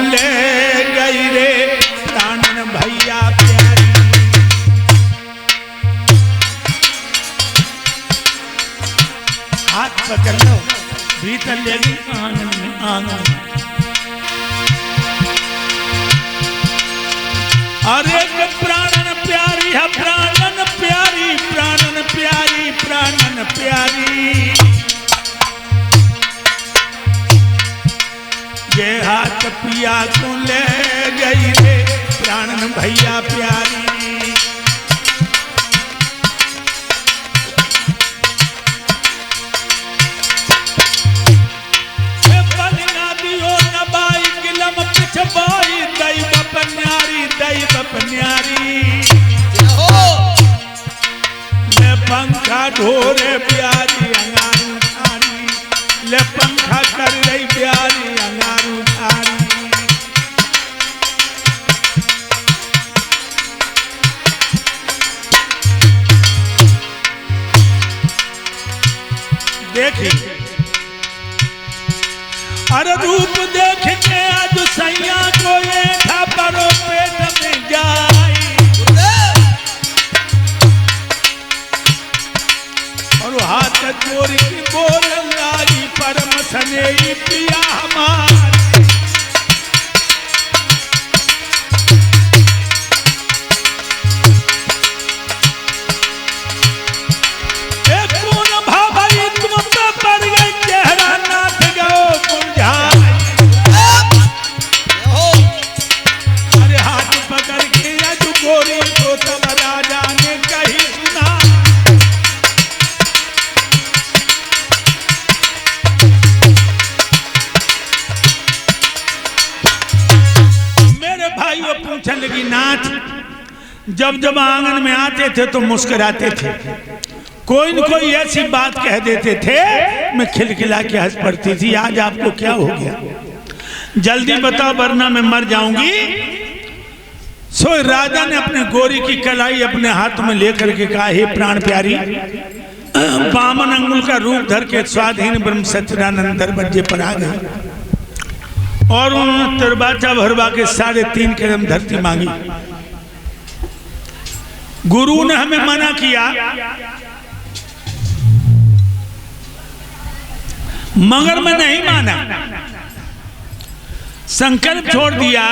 ले गई रे प्राणन भैया प्यारी। हाथ पकड़ लो, भीतर ले गई आंगन में, आंगन में। अरे प्राणन प्यारी है, प्राणन प्यारी, प्राणन प्यारी, प्राणन प्यारी। ये हाथ पिया को ले गई रे प्राणन भैया प्यारी। ले पंखा ढोरे प्यारी अंगारू थारी, ले पंखा कर रही प्यारी अंगारू थारी। देखी अरे रूप देख के आज सैया को ये परो पेट में जाई, और हाथ जोड़ के बोल लाई परम सनेही पिया हमार। कौन भाई तुम पे पड़ गई चेहरा नाथ गो मुरझाई। अरे हाथ पकड़ के आज गोरी को तब राजा ने कही सुना। भाइयों पूछने लगी नाथ, जब जब आंगन में आते थे तो मुस्कुराते थे, कोई न कोई ऐसी बात कह देते थे, मैं खिलखिला के हंस पड़ती थी। आज आपको क्या हो गया? जल्दी बताओ वरना मैं मर जाऊंगी। सो राजा ने अपने गोरी की कलाई अपने हाथ में लेकर के कहा, हे प्राण प्यारी, बामन अंगुल का रूप धर के स्वाधीन ब्रह्म सच्चिदानंद दरवाजे पर आ गए और उन्होंने तरबाचा भरवा के 3.5 कदम धरती मांगी। गुरु ने हमें मना किया, मगर मैं नहीं माना, संकल्प छोड़ दिया।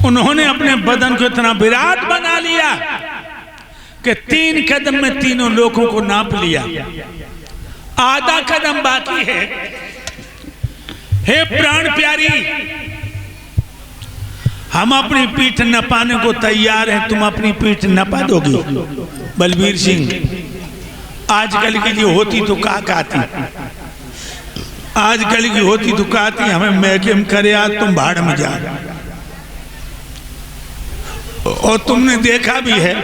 उन्होंने अपने बदन को इतना विराट बना लिया कि 3 कदम में तीनों लोगों को नाप लिया, आधा कदम बाकी है। हे प्राण प्यारी, हम अपनी पीठ नपाने को तैयार हैं, तुम अपनी पीठ नपा दोगी? बलबीर सिंह, आजकल की जो होती तो का कहती, आजकल की होती तो कहती हमें महकम करे आज तुम भाड़ में जा। और तुमने देखा भी है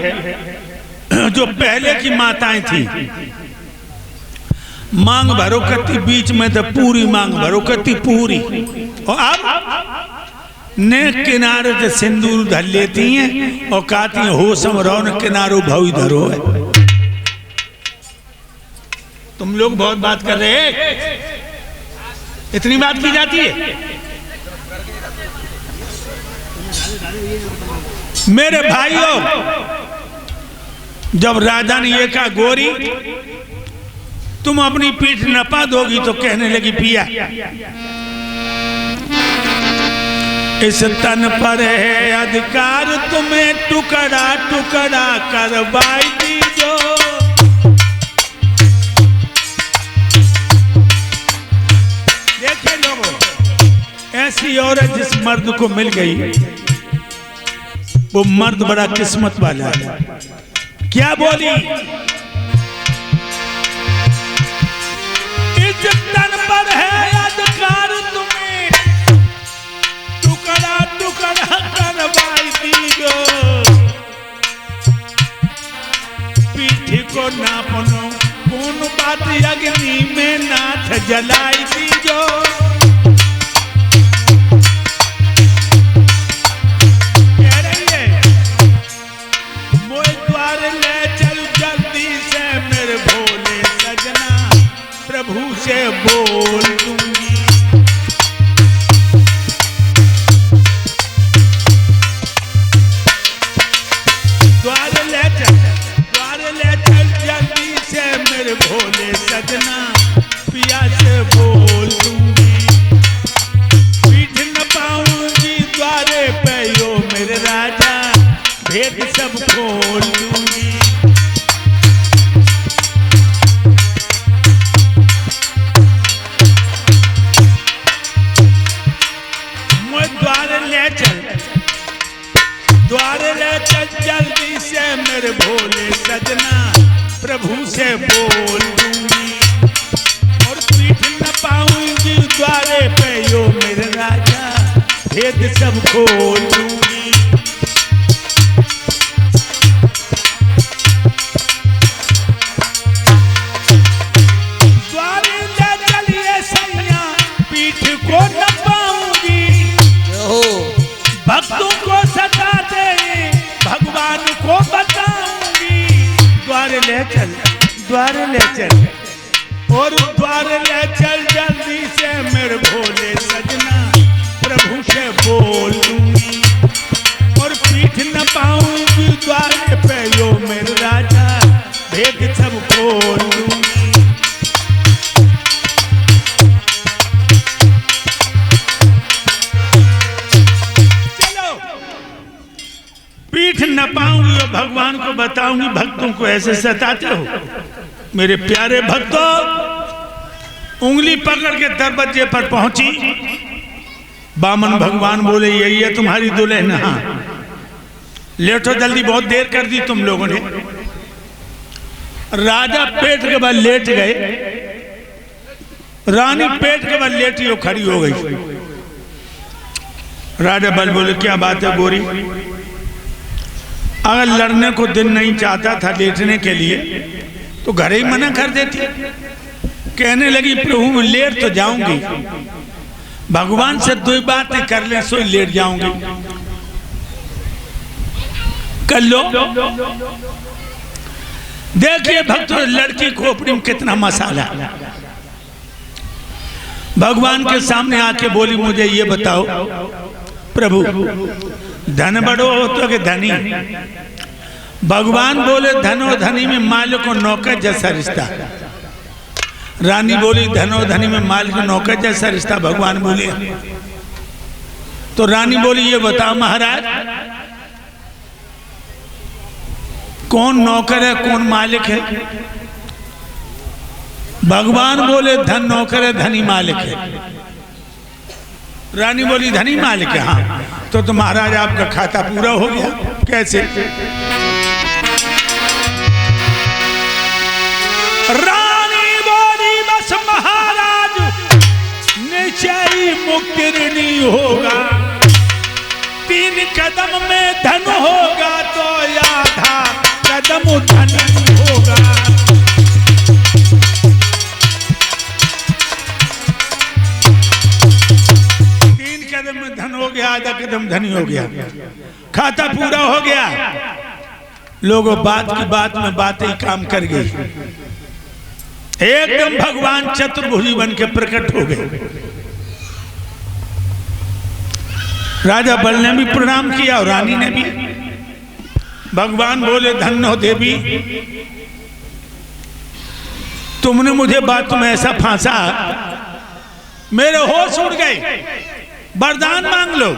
जो पहले की माताएं थी, मांग भरो करती बीच में तो पूरी मांग भरो करती पूरी, और अब ने किनारे से सिंदूर धर लेती हैं और कहती हैं हो समरो न किनारो भाई धरो है। तुम लोग बहुत बात कर रहे हैं, इतनी बात की जाती है। मेरे भाइयों, जब राजा ने ये कहा गोरी तुम अपनी पीठ नपा दोगी, तो कहने लगी पिया इस तन पर है अधिकार, तुम्हें टुकड़ा टुकड़ा करवाई दीजो। देखे लोगों, ऐसी औरत जिस मर्द को मिल गई वो मर्द बड़ा किस्मत वाला है। क्या बोली? इस तन पर है अधिकार, तुम्हें टुकड़ा टुकड़ा करवाई दीजो। पीठ को नापनो कौन बात अग्नि में नाथ जलाई दीजो। कह रही है मोए द्वार ले चल जल्दी से मेरे भोले सजना, प्रभु से बोल दूंगी। से बोल दूंगी और पीठ न पाऊंगी द्वारे पे यो मेरे राजा भेद सब खोल दूंगी। द्वारे ले चलिए सैया पीठ को न पाऊंगी भक्तों को सता दे भगवान को बताऊंगी। द्वारे ले चल और द्वारे ले चल जल्दी से मेरे भोले सजना प्रभु से बोल दूंगी और पीठ न पाऊंगी द्वारे पे यो मेरे राजा भेद सब खोल दूंगी। पीठ न पाऊंगी और भगवान को बताऊंगी भक्तों को ऐसे सताते हो। मेरे प्यारे भक्तों उंगली पकड़ के दरवाजे पर पहुंची। बामन भगवान बोले यही है तुम्हारी दुल्हन। हाँ लेटो जल्दी, बहुत देर कर दी तुम लोगों ने। राजा पेट के बल लेट गए, रानी पेट के बल लेटी हो खड़ी हो गई। राजा बल बोले क्या बात है गोरी, अगर लड़ने को दिन नहीं चाहता था लेटने के लिए तो घर ही मना कर देती। कहने लगी प्रभु लेट तो जाऊंगी, भगवान से दो बातें कर ले सो लेट जाऊंगी। कर लो। देखिए भक्तों लड़की खोपड़ी में कितना मसाला। भगवान के सामने आके बोली मुझे ये बताओ प्रभु धन बड़ो हो तो कि धनी। भगवान बोले धनो धनी में मालिक और नौकर जैसा रिश्ता। रानी बोली धनो धनी में मालिक और नौकर जैसा रिश्ता। भगवान बोले तो रानी बोली ये बताओ महाराज कौन नौकर है कौन मालिक है। भगवान बोले धन नौकर है धनी मालिक है। रानी बोली धनी मालिक है। हाँ तो महाराज आपका खाता पूरा हो गया। कैसे? रानी बोली बस महाराज निश्चय मुक्ति नहीं होगा, 3 कदम में धन होगा तो आधा कदम धन होगा। में धन हो गया, आधा कदम धनी हो गया, खाता पूरा हो गया। लोगों बात की बात में बातें काम कर गई। एकदम भगवान चतुर्भुजी बन के प्रकट हो गए। राजा बल ने भी प्रणाम किया और रानी ने भी। भगवान बोले धन्य हो देवी, तुमने मुझे बात में ऐसा फांसा मेरे होश उड़ गए, वरदान मांग लो।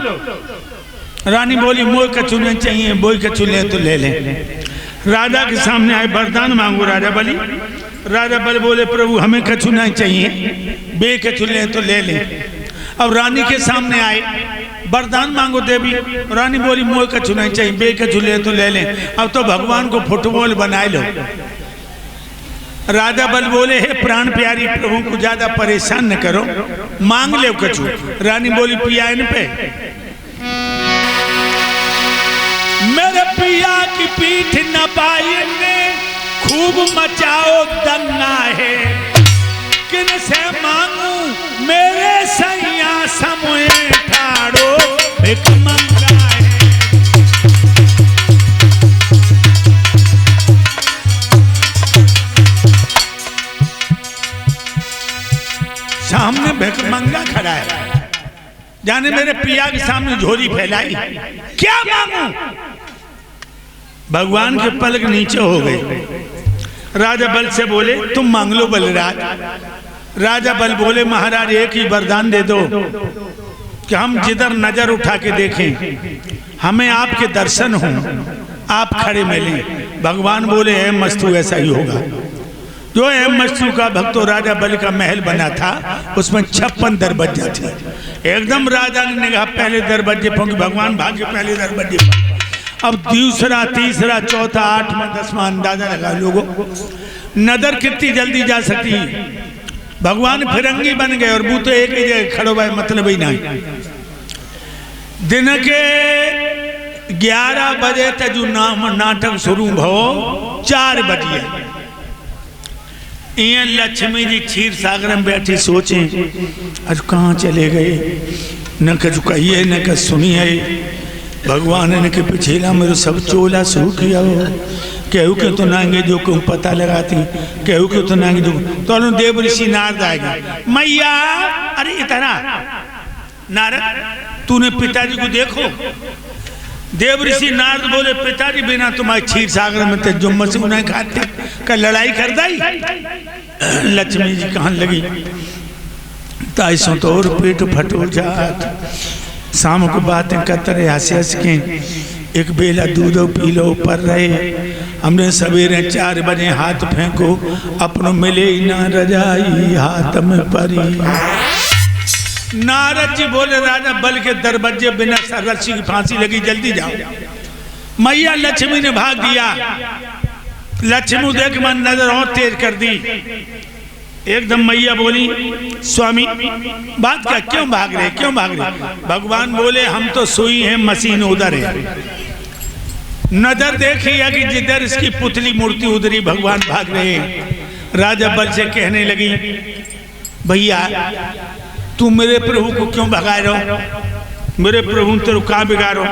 रानी बोली मोह का चुने चाहिए, बोई का चुने तो ले ले। राजा के सामने आए वरदान मांगो राजा बलि। राजा बल बोले प्रभु हमें कछुना चाहिए, बे के चुने तो ले ले। अब रानी के सामने आए वरदान मांगो देवी। रानी बोली मोह का चुना चाहिए, बे के चुने तो ले ले। अब तो भगवान को फुटबॉल बनाए लो। राजा बल बोले हे प्राण प्यारी प्रभु को ज्यादा परेशान न करो, मांग ले कछु। रानी बोली पिया इन पे मेरे पिया की पीठ न पाई ने खूब मचाओ दंगा है। किन से मांगू मेरे सैया समोए ठाड़ो भिख मंगा है। सामने भिखमंगा खड़ा है, जाने मेरे पिया के सामने झोली फैलाई, क्या मांगू। भगवान के पलक नीचे हो गए। राजा बल से बोले तुम मांग लो बलराज। राजा बल बोले महाराज एक ही वरदान दे दो कि हम जिधर नजर उठा के देखें हमें आपके दर्शन हो, आप खड़े मिलें। भगवान बोले है मस्तु ऐसा ही होगा। जो है मस्तु का भक्तों राजा बलि का महल बना था, उसमें 56 दरवाजे थे। एकदम राजा ने निगाह पहले दरवाजे पर, भगवान भाग्य पहले दरवाजे पर। अब दूसरा तीसरा चौथा 8वां 10वां अंदाजा लगा लोगों। नदर कितनी जल्दी जा सकती। भगवान फिरंगी बन गए और वो तो एक ही जगह खड़ो भाई, मतलब ही नहीं। दिन के 11 बजे तक जो नाटक शुरू हो, 4 बजे ये लक्ष्मी जी क्षीर सागर में बैठी सोचे आज कहाँ चले गए, न कछु कहिए न कछु सुनिए। भगवान ने के पिछेला मेरे सब चोला सूख गया हो, कहू के तो नांगे जो को पता लगाती, कहू के तो नांगे जो तो देव ऋषि नारद आएगा। मैया अरे इतना नारद तूने पिताजी को देखो। देव ऋषि नारद बोले पिताजी बिना तुम्हारे क्षीर सागर में ते जुम्म से उन्हें खाते का लड़ाई कर दाई। लक्ष्मी जी कहन लगी ताइसों तो और पेट फटो जात, शाम को बातें करते रहे हंस हंस के, एक बेला दूध पी लो पर रहे। हमने सवेरे 4 बजे हाथ फेंको, अपनों मिले ना रजाई हाथ में परी। नारद जी बोले राजा बल के दरवाजे बिना रस्सी की फांसी लगी, जल्दी जाओ। मैया लक्ष्मी ने भाग दिया। लक्ष्मी देख मन नजर और तेज कर दी। एकदम मैया बोली स्वामी बात क्या, क्यों भाग रहे, क्यों भाग रहे। भगवान बोले हम तो सुई हैं, मशीन उधर है। नजर देखी है कि जिधर इसकी पुतली मूर्ति उधरी भगवान भाग रहे हैं। राजा बल से कहने लगी भैया तू मेरे प्रभु को क्यों भगा रहे हो, मेरे प्रभु तेरे कहाँ बिगाड़ो।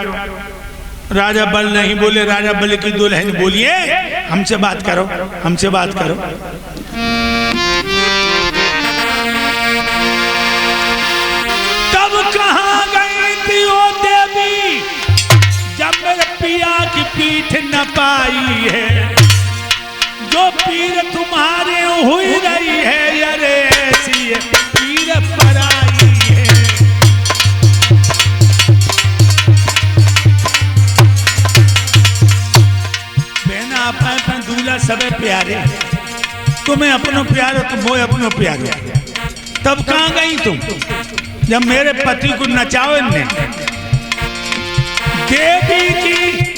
राजा बल नहीं बोले, राजा बल की दुल्हन बोलिए हमसे बात करो, हमसे बात करो। तब कहाँ गई थी ओ देवी जब मेरे पिया की पीठ न पाई है, जो पीर तुम्हारे हुई रही है अरे ऐसी पीर पराई है। बहना अपन दूल्हा सब प्यारे, तुम्हें अपनो प्यारो तुम वो अपनो प्यारो। तब कहाँ गई तुम जब मेरे पति को नचाओ ने। देवी जी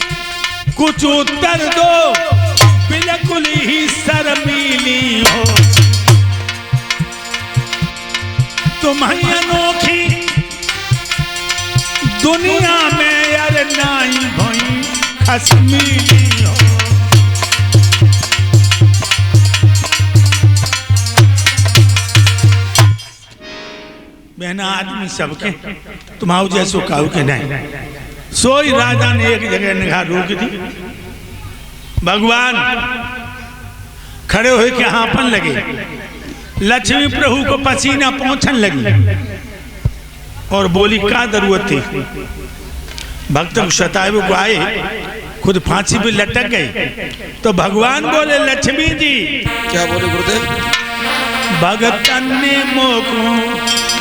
कुछ उत्तर दो, बिल्कुल ही शर्मीली हो, तुम्हारी अनोखी दुनिया में यार नाई भई खसमीली हो। बहना आदमी सबके तुम्हारा जैसो काऊ के नहीं। सोई राजा ने एक जगह निगाह रोक दी। भगवान खड़े हुए के हाँपन लगे। लक्ष्मी प्रभु को पसीना पहुंचन लगी और बोली क्या जरूरत थी। भक्त शतायु को आए, खुद फांसी पे लटक गए। तो भगवान बोले लक्ष्मी जी क्या बोले गुरुदेव। भगतन ने मोको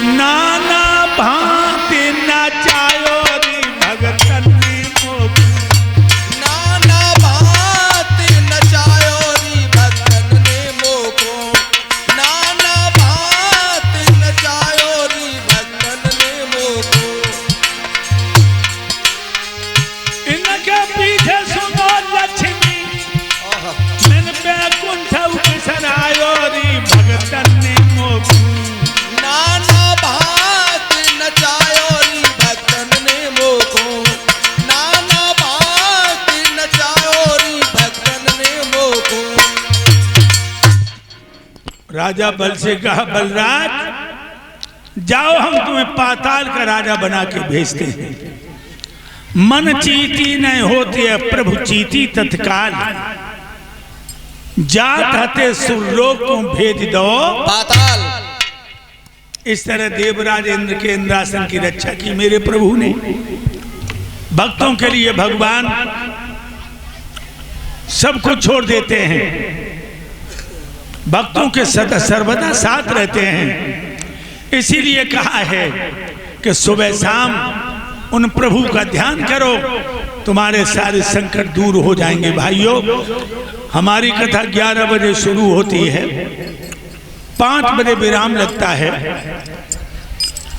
नाना भांति नचायो रे, भगतन ने मोको नाना भांति नचायो रे, भगतन ने मोको नाना भांति नचायो रे, भगतन ने मोको। इनके पीछे सुनो लक्ष्मी मैंने बैकुंठ बिसरायो रे, भगतन ने मोको नाना भांति नचायो रे, भगतन ने मोको नाना भांति नचायो रे, भगतन ने मोको। राजा बल से कहा बलराज जाओ हम तुम्हें पाताल का राजा बना के भेजते हैं। मन चीती नहीं होती है प्रभु चीती तत्काल, जात हते सुरलोक को भेज दो पाताल। इस तरह देवराज इंद्र के इंद्रासन की रक्षा की मेरे प्रभु ने। भक्तों के लिए भगवान सब कुछ छोड़ देते हैं, भक्तों के सदा सर्वदा साथ रहते हैं। इसीलिए कहा है कि सुबह शाम उन प्रभु का ध्यान करो, तुम्हारे सारे संकट दूर हो जाएंगे। भाइयों हमारी कथा 11 बजे शुरू होती है, 5 बजे विराम लगता है।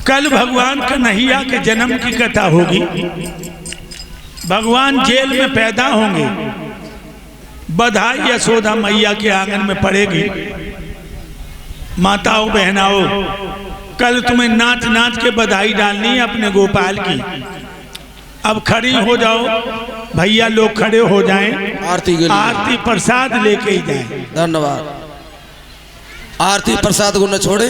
कल भगवान कन्हैया के जन्म की कथा होगी। भगवान जेल में पैदा होंगे, बधाई यशोदा मैया के आंगन में पड़ेगी। माताओं बहनाओं, कल तुम्हें नाच नाच के बधाई डालनी है अपने गोपाल की। अब खड़ी हो जाओ, भैया लोग खड़े हो जाएं, आरती के लिए आरती प्रसाद लेके ही जाएं। धन्यवाद। आरती प्रसाद को न छोड़े।